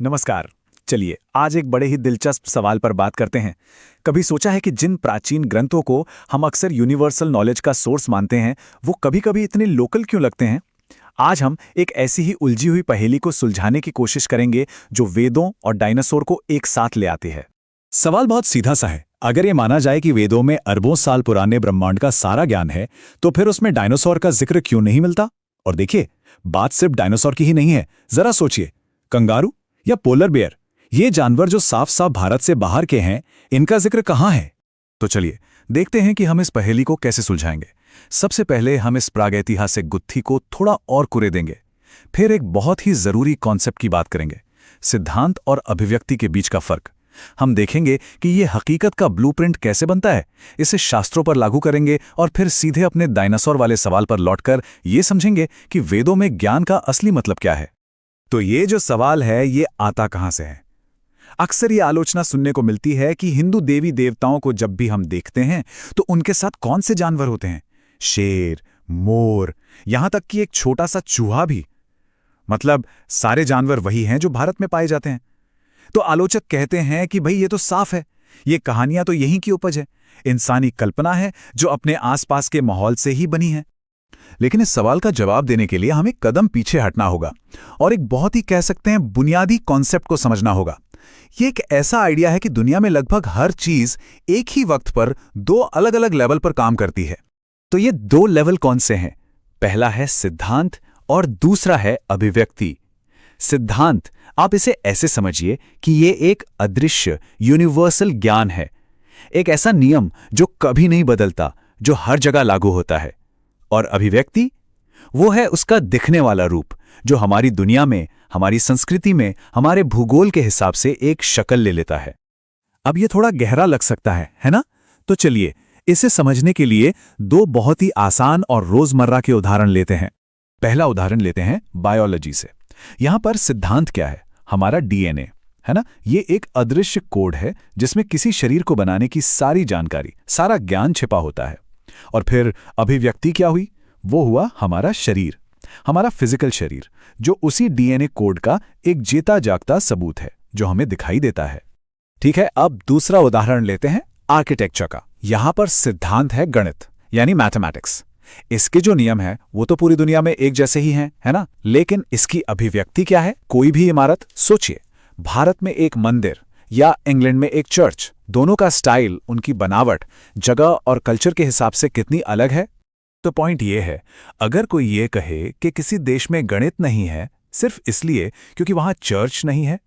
नमस्कार। चलिए आज एक बड़े ही दिलचस्प सवाल पर बात करते हैं। कभी सोचा है कि जिन प्राचीन ग्रंथों को हम अक्सर यूनिवर्सल नॉलेज का सोर्स मानते हैं, वो कभी-कभी इतने लोकल क्यों लगते हैं? आज हम एक ऐसी ही उलझी हुई पहेली को सुलझाने की कोशिश करेंगे जो वेदों और डायनासोर को एक साथ ले आती है। सवाल बहुत सीधा सा है। अगर ये माना जाए कि वेदों में अरबों साल पुराने ब्रह्मांड का सारा ज्ञान है, तो फिर उसमें डायनासोर का जिक्र क्यों नहीं मिलता? और देखिए, बात सिर्फ डायनासोर की ही नहीं है। जरा सोचिए, कंगारू या पोलर बेयर, ये जानवर जो साफ साफ भारत से बाहर के हैं, इनका जिक्र कहाँ है? तो चलिए देखते हैं कि हम इस पहेली को कैसे सुलझाएंगे। सबसे पहले हम इस प्रागैतिहासिक गुत्थी को थोड़ा और कुरेदेंगे। फिर एक बहुत ही जरूरी कॉन्सेप्ट की बात करेंगे, सिद्धांत और अभिव्यक्ति के बीच का फर्क। हम देखेंगे कि ये हकीकत का ब्लूप्रिंट कैसे बनता है, इसे शास्त्रों पर लागू करेंगे और फिर सीधे अपने डायनासोर वाले सवाल पर लौटकर ये समझेंगे कि वेदों में ज्ञान का असली मतलब क्या है। तो ये जो सवाल है, ये आता कहां से है? अक्सर ये आलोचना सुनने को मिलती है कि हिंदू देवी देवताओं को जब भी हम देखते हैं तो उनके साथ कौन से जानवर होते हैं? शेर, मोर, यहां तक कि एक छोटा सा चूहा भी। मतलब सारे जानवर वही हैं जो भारत में पाए जाते हैं। तो आलोचक कहते हैं कि भाई ये तो साफ है, ये कहानियां तो यहीं की उपज है, इंसानी कल्पना है जो अपने आसपास के माहौल से ही बनी है। लेकिन इस सवाल का जवाब देने के लिए हमें कदम पीछे हटना होगा और एक बहुत ही कह सकते हैं बुनियादी कॉन्सेप्ट को समझना होगा। ये एक ऐसा आइडिया है कि दुनिया में लगभग हर चीज एक ही वक्त पर दो अलग अलग लेवल पर काम करती है। तो ये दो लेवल कौन से हैं? पहला है सिद्धांत और दूसरा है अभिव्यक्ति। सिद्धांत, आप इसे ऐसे समझिए कि ये एक अदृश्य यूनिवर्सल ज्ञान है, एक ऐसा नियम जो कभी नहीं बदलता, जो हर जगह लागू होता है। और अभिव्यक्ति, वो है उसका दिखने वाला रूप, जो हमारी दुनिया में, हमारी संस्कृति में, हमारे भूगोल के हिसाब से एक शक्ल ले लेता है। अब ये थोड़ा गहरा लग सकता है ना? तो चलिए इसे समझने के लिए दो बहुत ही आसान और रोजमर्रा के उदाहरण लेते हैं। पहला उदाहरण लेते हैं बायोलॉजी से। यहां पर सिद्धांत क्या है? हमारा डीएनए, है ना? ये एक अदृश्य कोड है जिसमें किसी शरीर को बनाने की सारी जानकारी, सारा ज्ञान छिपा होता है। और फिर अभिव्यक्ति क्या हुई? वो हुआ हमारा शरीर, हमारा फिजिकल शरीर, जो उसी डीएनए कोड का एक जीता जागता सबूत है जो हमें दिखाई देता है। ठीक है, अब दूसरा उदाहरण लेते हैं आर्किटेक्चर का। यहां पर सिद्धांत है गणित, यानी मैथमेटिक्स। इसके जो नियम है वो तो पूरी दुनिया में एक जैसे ही हैं, है ना? लेकिन इसकी अभिव्यक्ति क्या है? कोई भी इमारत सोचिए, भारत में एक मंदिर या इंग्लैंड में एक चर्च, दोनों का स्टाइल, उनकी बनावट, जगह और कल्चर के हिसाब से कितनी अलग है। तो पॉइंट ये है, अगर कोई ये कहे कि किसी देश में गणित नहीं है सिर्फ इसलिए क्योंकि वहां चर्च नहीं है,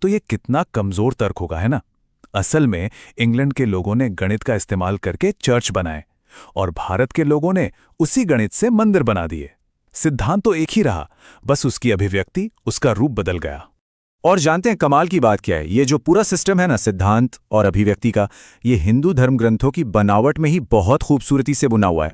तो ये कितना कमजोर तर्क होगा, है ना? असल में इंग्लैंड के लोगों ने गणित का इस्तेमाल करके चर्च बनाए और भारत के लोगों ने उसी गणित से मंदिर बना दिए। सिद्धांत तो एक ही रहा, बस उसकी अभिव्यक्ति, उसका रूप बदल गया। और जानते हैं कमाल की बात क्या है? ये जो पूरा सिस्टम है ना, सिद्धांत और अभिव्यक्ति का, ये हिंदू धर्म ग्रंथों की बनावट में ही बहुत खूबसूरती से बुना हुआ है।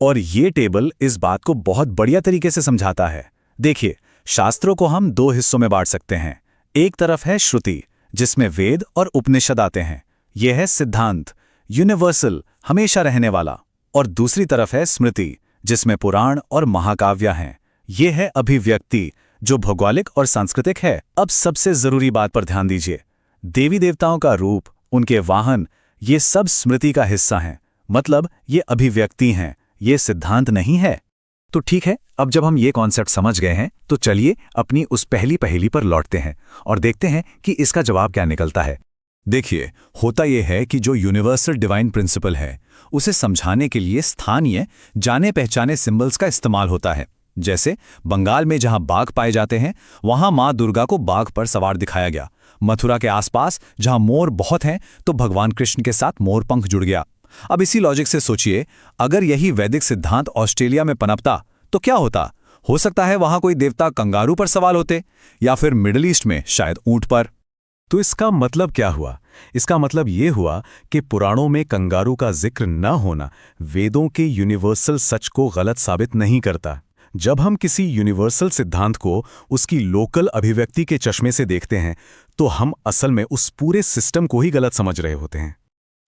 और ये टेबल इस बात को बहुत बढ़िया तरीके से समझाता है। देखिए, शास्त्रों को हम दो हिस्सों में बांट सकते हैं। एक तरफ है श्रुति, जिसमें वेद और उपनिषद आते हैं, यह है सिद्धांत, यूनिवर्सल, हमेशा रहने वाला। और दूसरी तरफ है स्मृति, जिसमें पुराण और महाकाव्य हैं, यह है अभिव्यक्ति, जो भौगोलिक और सांस्कृतिक है। अब सबसे जरूरी बात पर ध्यान दीजिए, देवी देवताओं का रूप, उनके वाहन, ये सब स्मृति का हिस्सा हैं, मतलब ये अभिव्यक्ति हैं, ये सिद्धांत नहीं है। तो ठीक है, अब जब हम ये कॉन्सेप्ट समझ गए हैं, तो चलिए अपनी उस पहली पहेली पर लौटते हैं और देखते हैं कि इसका जवाब क्या निकलता है। देखिए, होता यह है कि जो यूनिवर्सल डिवाइन प्रिंसिपल है, उसे समझाने के लिए स्थानीय जाने पहचाने सिंबल्स का इस्तेमाल होता है। जैसे बंगाल में जहां बाघ पाए जाते हैं, वहां मां दुर्गा को बाघ पर सवार दिखाया गया। मथुरा के आसपास जहां मोर बहुत हैं, तो भगवान कृष्ण के साथ मोर पंख जुड़ गया। अब इसी लॉजिक से सोचिए, अगर यही वैदिक सिद्धांत ऑस्ट्रेलिया में पनपता तो क्या होता? हो सकता है वहां कोई देवता कंगारू पर सवार होते, या फिर मिडिल ईस्ट में शायद ऊंट पर। तो इसका मतलब क्या हुआ? इसका मतलब ये हुआ कि पुराणों में कंगारू का जिक्र न होना वेदों के यूनिवर्सल सच को गलत साबित नहीं करता। जब हम किसी यूनिवर्सल सिद्धांत को उसकी लोकल अभिव्यक्ति के चश्मे से देखते हैं, तो हम असल में उस पूरे सिस्टम को ही गलत समझ रहे होते हैं।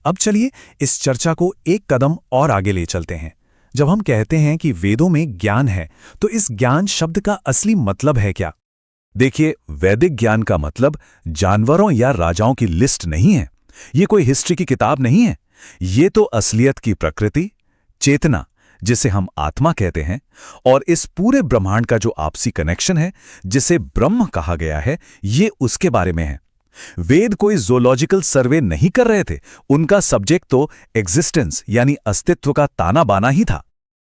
अब चलिए इस चर्चा को एक कदम और आगे ले चलते हैं। जब हम कहते हैं कि वेदों में ज्ञान है, तो इस ज्ञान शब्द का असली मतलब है क्या? देखिए, वैदिक ज्ञान का मतलब जानवरों या राजाओं की लिस्ट नहीं है। ये कोई हिस्ट्री की किताब नहीं है। ये तो असलियत की प्रकृति, चेतना, जिसे हम आत्मा कहते हैं, और इस पूरे ब्रह्मांड का जो आपसी कनेक्शन है, जिसे ब्रह्म कहा गया है, ये उसके बारे में है। वेद कोई ज़ूलॉजिकल सर्वे नहीं कर रहे थे। उनका सब्जेक्ट तो एग्जिस्टेंस यानी अस्तित्व का ताना बाना ही था।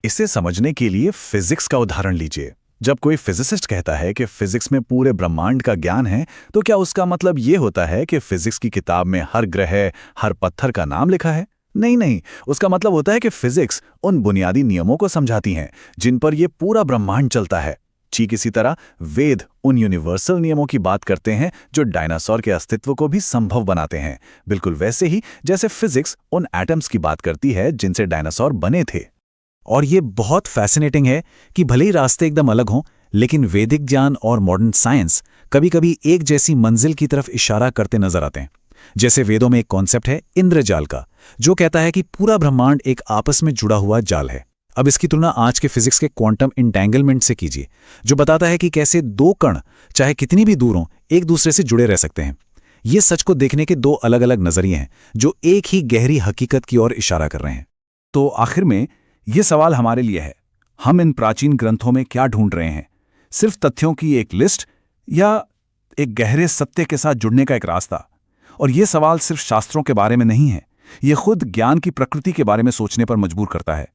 इसे समझने के लिए फिजिक्स का उदाहरण लीजिए। जब कोई फिजिसिस्ट कहता है कि फिजिक्स में पूरे ब्रह्मांड का ज्ञान है, तो क्या उसका मतलब ये होता है कि फिजिक्स की किताब में हर ग्रह, हर पत्थर का नाम लिखा है? नहीं नहीं, उसका मतलब होता है कि फिजिक्स उन बुनियादी नियमों को समझाती हैं जिन पर यह पूरा ब्रह्मांड चलता है। ठीक इसी तरह वेद उन यूनिवर्सल नियमों की बात करते हैं जो डायनासोर के अस्तित्व को भी संभव बनाते हैं, बिल्कुल वैसे ही जैसे फिजिक्स उन एटम्स की बात करती है जिनसे डायनासोर बने थे। और ये बहुत फैसिनेटिंग है कि भले ही रास्ते एकदम अलग हों, लेकिन वैदिक ज्ञान और मॉडर्न साइंस कभी-कभी एक जैसी मंजिल की तरफ इशारा करते नजर आते हैं। जैसे वेदों में एक कॉन्सेप्ट है इंद्रजाल का, जो कहता है कि पूरा ब्रह्मांड एक आपस में जुड़ा हुआ जाल है। अब इसकी तुलना आज के फिजिक्स के क्वांटम इंटेंगलमेंट से कीजिए, जो बताता है कि कैसे दो कण चाहे कितनी भी दूर हों, एक दूसरे से जुड़े रह सकते हैं। ये सच को देखने के दो अलग अलग नजरिए हैं जो एक ही गहरी हकीकत की ओर इशारा कर रहे हैं। तो आखिर में ये सवाल हमारे लिए है, हम इन प्राचीन ग्रंथों में क्या ढूंढ रहे हैं? सिर्फ तथ्यों की एक लिस्ट या एक गहरे सत्य के साथ जुड़ने का एक रास्ता? और ये सवाल सिर्फ शास्त्रों के बारे में नहीं है, ये खुद ज्ञान की प्रकृति के बारे में सोचने पर मजबूर करता है।